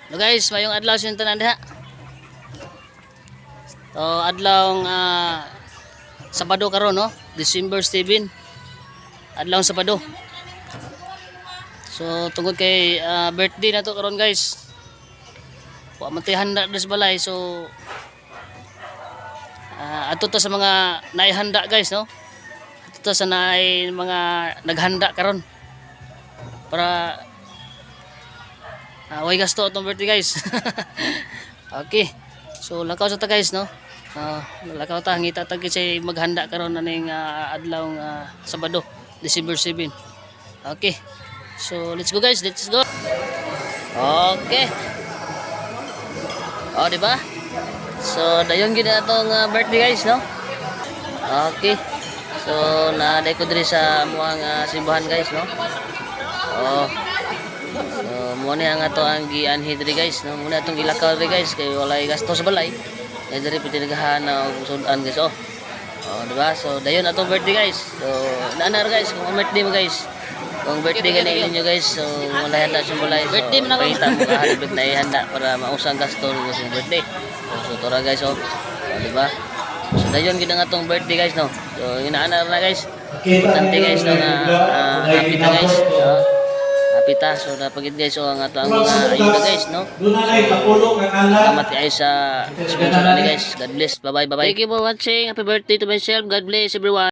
Hello guys, mayong adlaw sa tanan diha. So adlaw Sabado karon no, December 7. Adlaw Sabado. So tungod kay birthday na to karon guys. Wa man tay handa des balay so ato ta sa mga naihanda guys no. Ato ta sa naay mga naghanda karon para way gasto itong birthday guys. Okay. So lakaw sa ta guys no. Lakaw ta ngita tag say maghanda karon aning adlaw Sabado, December 7. Okay. So let's go guys, let's go. Okay. Oh, di ba? So dayon gid atong birthday guys no. Okay. So na ko diri sa muang simbahan guys no. Oh. So mo ni ang ato ang gianhi diri guys no. Muna atong ilakaw diri guys kay walay gasto sa balay. Kay diri pinagahan og sudan guys oh. Oh, di ba? So dayon atong birthday guys. So naanar guys kung birthday mo guys. Kung birthday gani ninyo guys, so walay handa sa balay. So birthday mo na kita mo kahalibit na ihanda para mausang gasto rin sa birthday. So tora guys oh. Oh, di ba? So dayon gid ang atong birthday guys no. So inaanar na guys. Importante guys no nga happy ta guys. Happy ta so napagid guys so ang ato ang mga ayuda guys no. Salamat guys sa sponsor ni guys. God bless. Bye bye. Thank you for watching. Happy birthday to myself. God bless everyone.